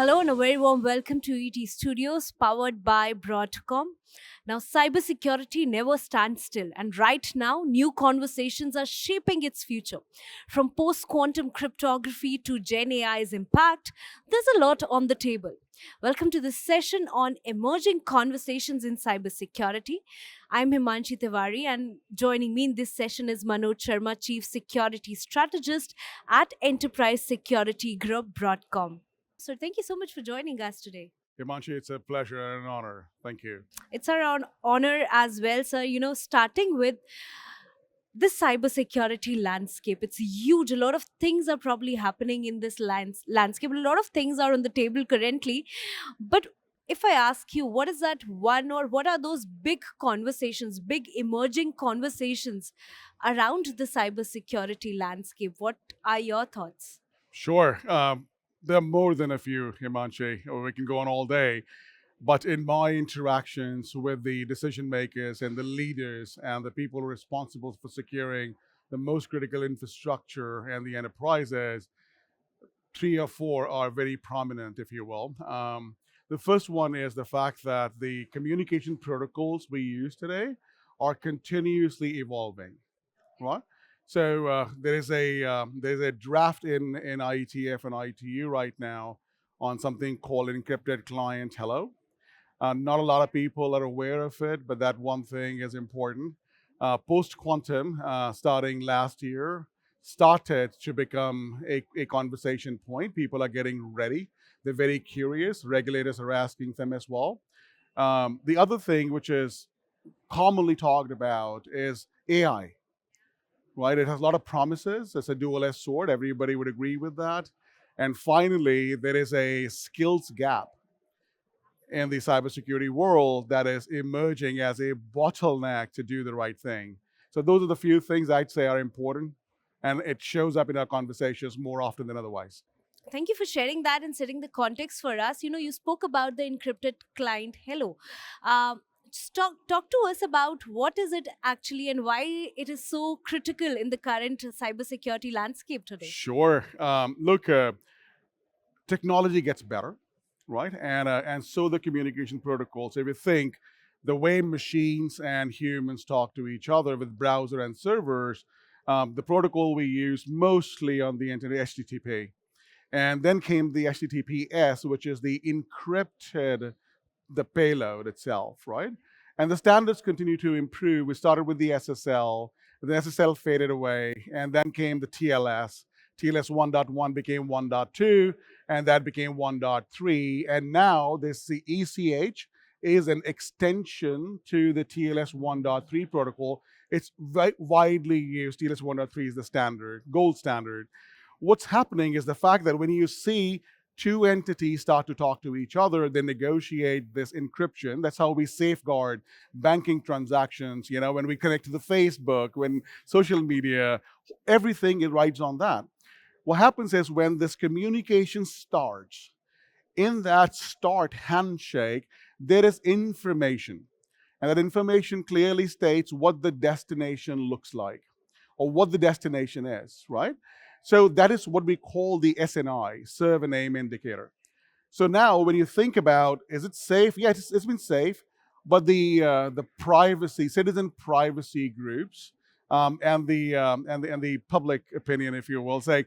Hello and a very warm welcome to ET Studios powered by Broadcom. Now, cybersecurity never stands still, and right now, new conversations are shaping its future. From post quantum cryptography to Gen AI's impact, there's a lot on the table. Welcome to this session on emerging conversations in cybersecurity. I'm Himanshi Tiwari, and joining me in this session is Manoj Sharma, Chief Security Strategist at Enterprise Security Group Broadcom. So thank you so much for joining us today. Himanshi, it's a pleasure and an honor. Thank you. It's our honor as well, sir. Starting with this cybersecurity landscape, it's huge. A lot of things are probably happening in this landscape. A lot of things are on the table currently. But if I ask you, what is that one or what are those big conversations, big emerging conversations around the cybersecurity landscape? What are your thoughts? Sure. There are more than a few, Himanshi, or we can go on all day. But in my interactions with the decision makers and the leaders and the people responsible for securing the most critical infrastructure and the enterprises, three or four are very prominent, if you will. The first one is the fact that the communication protocols we use today are continuously evolving, right? So there's a draft in IETF and ITU right now on something called encrypted client hello. Not a lot of people are aware of it, but that one thing is important. Post quantum, starting last year, started to become a conversation point. People are getting ready. They're very curious. Regulators are asking them as well. The other thing, which is commonly talked about, is AI, right? It has a lot of promises. It's a dual-edged sword. Everybody would agree with that. And finally, there is a skills gap in the cybersecurity world that is emerging as a bottleneck to do the right thing. So those are the few things I'd say are important, and it shows up in our conversations more often than otherwise. Thank you for sharing that and setting the context for us. You spoke about the encrypted client hello. Just talk to us about what is it actually and why it is so critical in the current cybersecurity landscape today. Sure. Look, technology gets better, right? And so the communication protocols. If you think the way machines and humans talk to each other with browser and servers, the protocol we use mostly on the internet, HTTP. And then came the HTTPS, which is the encrypted the payload itself, right? And the standards continue to improve. We started with the SSL, the SSL faded away, and then came the TLS. TLS 1.1 became 1.2, and that became 1.3. And now this the ECH is an extension to the TLS 1.3 protocol. It's widely used. TLS 1.3 is the standard, gold standard. What's happening is the fact that when you see two entities start to talk to each other, they negotiate this encryption. That's how we safeguard banking transactions. When we connect to the Facebook, when social media, everything it rides on that. What happens is when this communication starts, in that start handshake, there is information. And that information clearly states what the destination looks like or what the destination is, right? So that is what we call the SNI, serve and name indicator. So now when you think about, is it safe? Yeah, it's been safe, but the privacy, citizen privacy groups, and the public opinion, if you will, say,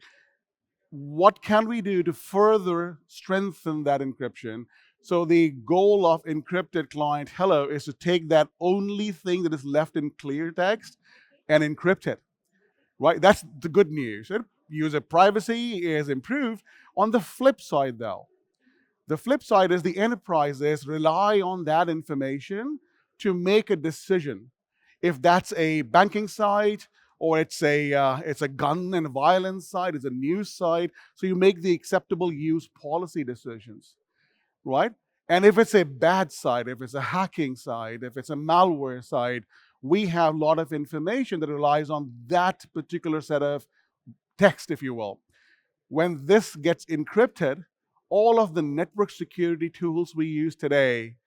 what can we do to further strengthen that encryption? So the goal of encrypted client hello is to take that only thing that is left in clear text and encrypt it, right? That's the good news. User privacy is improved. On the flip side, though, the flip side is the enterprises rely on that information to make a decision. If that's a banking site or it's a gun and violence site, it's a news site, so you make the acceptable use policy decisions, right? And if it's a bad site, if it's a hacking site, if it's a malware site, we have a lot of information that relies on that particular set of text, if you will. When this gets encrypted, all of the network security tools we use today,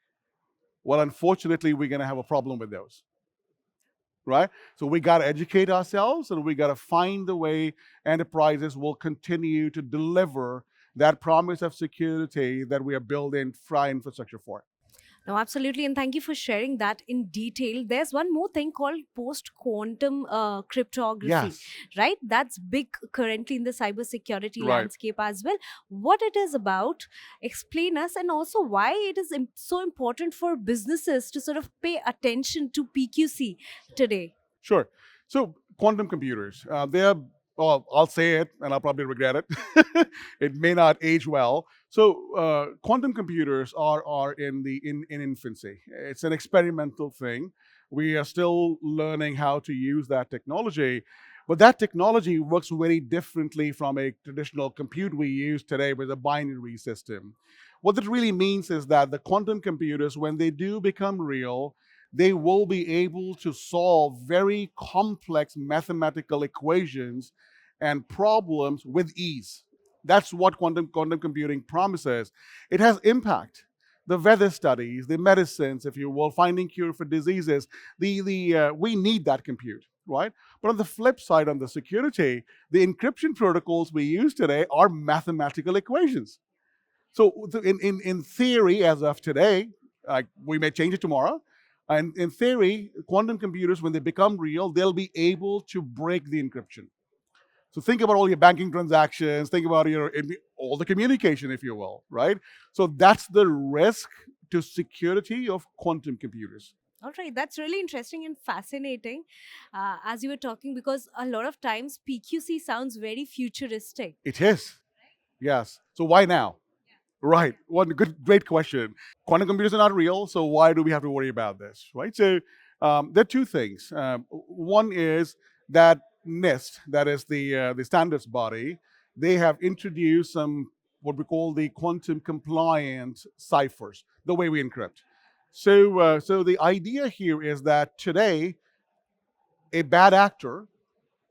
well, unfortunately, we're going to have a problem with those, right? So we got to educate ourselves and we got to find the way enterprises will continue to deliver that promise of security that we are building infrastructure for. No, absolutely. And thank you for sharing that in detail. There's one more thing called post quantum cryptography, Yes, right? That's big currently in the cybersecurity right. landscape as well. What it is about, explain us, and also why it is so important for businesses to sort of pay attention to PQC today. Sure. So quantum computers, they're, well, I'll say it and I'll probably regret it. It may not age well. So quantum computers are in infancy. It's an experimental thing. We are still learning how to use that technology. But that technology works very differently from a traditional compute we use today with a binary system. What that really means is that the quantum computers, when they do become real, they will be able to solve very complex mathematical equations and problems with ease. That's what quantum computing promises. It has impact. The weather studies, the medicines, if you will, finding cure for diseases, we need that compute, right? But on the flip side, on the security, the encryption protocols we use today are mathematical equations. So in theory, as of today, we may change it tomorrow. And in theory, quantum computers, when they become real, they'll be able to break the encryption. So think about all your banking transactions, think about all the communication, if you will, right? So that's the risk to security of quantum computers. All right, that's really interesting and fascinating as you were talking, because a lot of times PQC sounds very futuristic. It is, yes. So why now? Right. One great question. Quantum computers are not real, so why do we have to worry about this, right? So there are two things. One is that NIST, that is the standards body, they have introduced some what we call the quantum compliant ciphers, the way we encrypt. So the idea here is that today a bad actor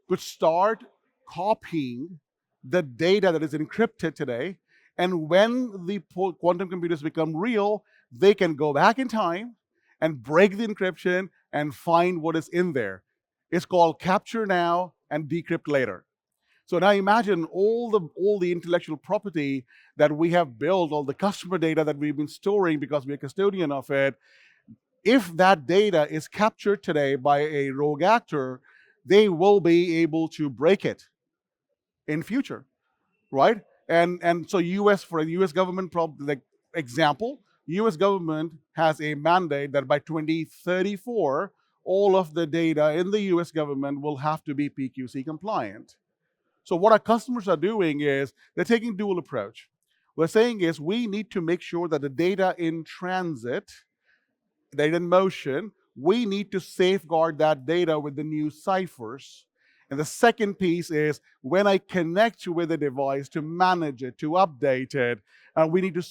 could start copying the data that is encrypted today. And when the quantum computers become real, they can go back in time and break the encryption and find what is in there. It's called capture now and decrypt later. So now imagine all the intellectual property that we have built, all the customer data that we've been storing because we're custodian of it. If that data is captured today by a rogue actor, they will be able to break it in future, right? And so U.S. for a U.S. government like example, U.S. government has a mandate that by 2034, all of the data in the U.S. government will have to be PQC compliant. So what our customers are doing is they're taking dual approach. What we're saying is we need to make sure that the data in transit, data in motion, we need to safeguard that data with the new ciphers. And the second piece is when I connect with a device to manage it, to update it, we need to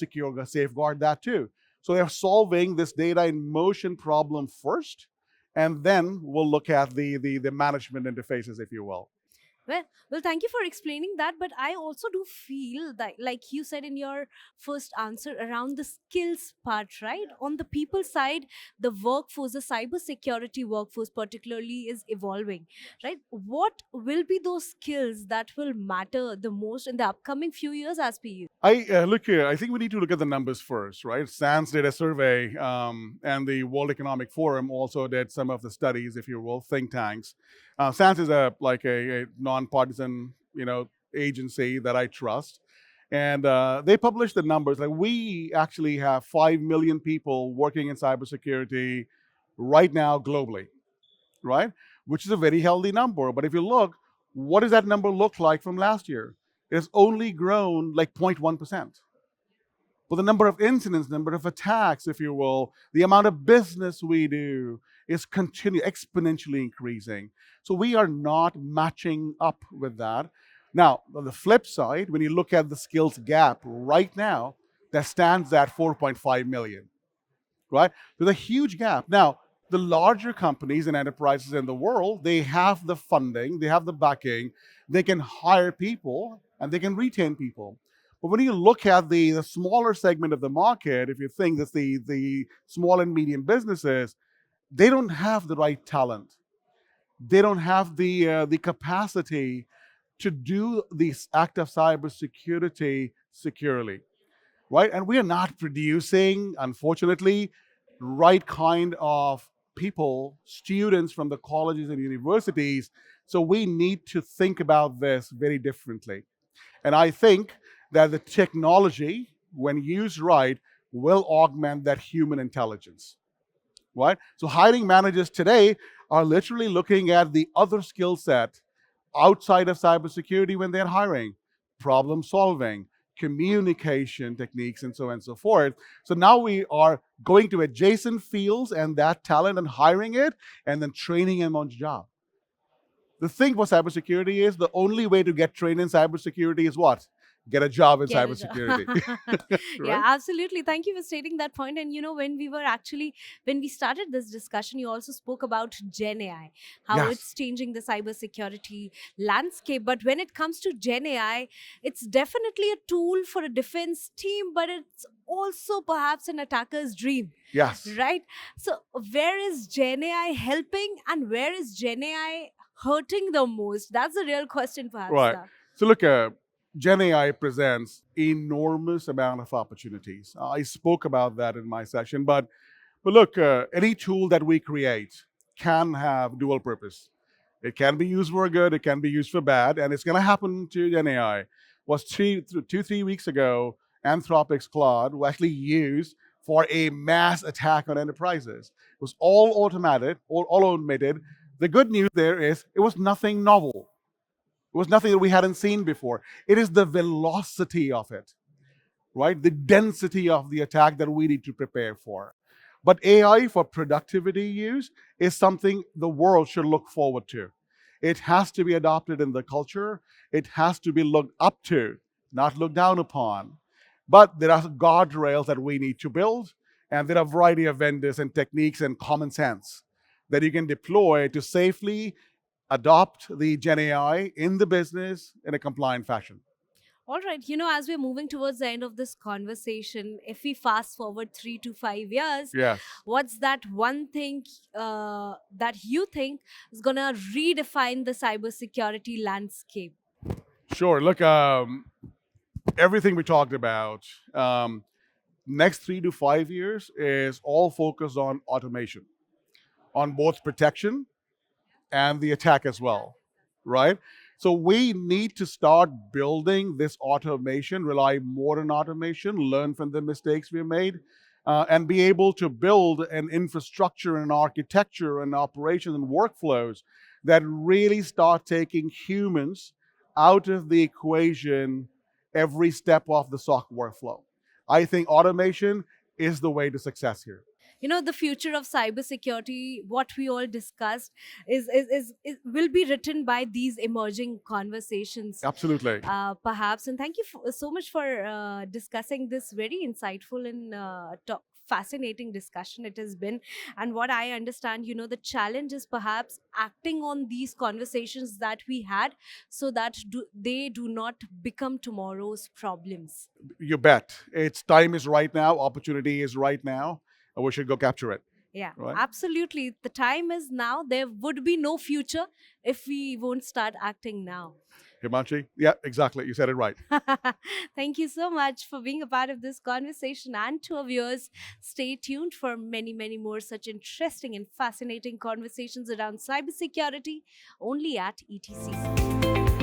safeguard that too. So they're solving this data in motion problem first, and then we'll look at the management interfaces, if you will. Well, thank you for explaining that. But I also do feel that, like you said in your first answer, around the skills part, right? On the people side, the workforce, the cybersecurity workforce, particularly, is evolving, right? What will be those skills that will matter the most in the upcoming few years, as per you? I look here. I think we need to look at the numbers first, right? SANS did a survey, and the World Economic Forum also did some of the studies, if you will, think tanks. SANS is a nonpartisan, agency that I trust, and they published the numbers. Like we actually have 5 million people working in cybersecurity right now globally, right? Which is a very healthy number. But if you look, what does that number look like from last year? It's only grown like 0.1%. But the number of incidents, number of attacks, if you will, the amount of business we do is exponentially increasing. So we are not matching up with that. Now, on the flip side, when you look at the skills gap right now, that stands at 4.5 million, right? There's a huge gap. Now, the larger companies and enterprises in the world, they have the funding, they have the backing, they can hire people and they can retain people. But when you look at the smaller segment of the market, if you think that's the small and medium businesses, they don't have the right talent. They don't have the capacity to do this act of cybersecurity securely, right? And we are not producing, unfortunately, right kind of people, students from the colleges and universities. So we need to think about this very differently. And I think that the technology, when used right, will augment that human intelligence, right? So hiring managers today are literally looking at the other skill set outside of cybersecurity when they're hiring: problem solving, communication techniques, and so on and so forth. So now we are going to adjacent fields and that talent and hiring it and then training them on the job. The thing for cybersecurity is the only way to get trained in cybersecurity is what? Get a job in Get a job. cybersecurity, Yeah, right? absolutely. Thank you for stating that point. And when we started this discussion, you also spoke about Gen AI, how Yes, it's changing the cybersecurity landscape. But when it comes to Gen AI, it's definitely a tool for a defense team, but it's also perhaps an attacker's dream, yes, right? So where is Gen AI helping and where is Gen AI hurting the most? That's the real question, perhaps. right. So look, Gen AI presents enormous amount of opportunities. I spoke about that in my session, but look, any tool that we create can have dual purpose. It can be used for good, it can be used for bad, and it's going to happen to Gen AI. Was 3 weeks ago, Anthropic's Claude was actually used for a mass attack on enterprises. It was all automated, all automated. The good news there is it was nothing novel. It was nothing that we hadn't seen before. It is the velocity of it, right? The density of the attack that we need to prepare for. But AI for productivity use is something the world should look forward to. It has to be adopted in the culture. It has to be looked up to, not looked down upon. But there are guardrails that we need to build, and there are a variety of vendors and techniques and common sense that you can deploy to safely adopt the Gen AI in the business in a compliant fashion. All right, as we're moving towards the end of this conversation, if we fast forward 3 to 5 years, Yes. what's that one thing that you think is going to redefine the cybersecurity landscape? Sure. Look, everything we talked about, next 3 to 5 years is all focused on automation, on both protection and the attack as well, right? So we need to start building this automation, rely more on automation, learn from the mistakes we made, and be able to build an infrastructure and architecture and operations and workflows that really start taking humans out of the equation every step of the SOC workflow. I think automation is the way to success here. The future of cybersecurity, what we all discussed, is will be written by these emerging conversations, Absolutely. perhaps. And thank you so much for discussing this very insightful and fascinating discussion it has been. And what I understand, the challenge is perhaps acting on these conversations that we had, so that they do not become tomorrow's problems. You bet. It's time is right now. Opportunity is right now. And we should go capture it. Yeah, Right? absolutely. The time is now. There would be no future if we won't start acting now. Himanshi? Yeah, exactly. You said it right. Thank you so much for being a part of this conversation. And to our viewers, stay tuned for many, many more such interesting and fascinating conversations around cybersecurity only at ETCISO.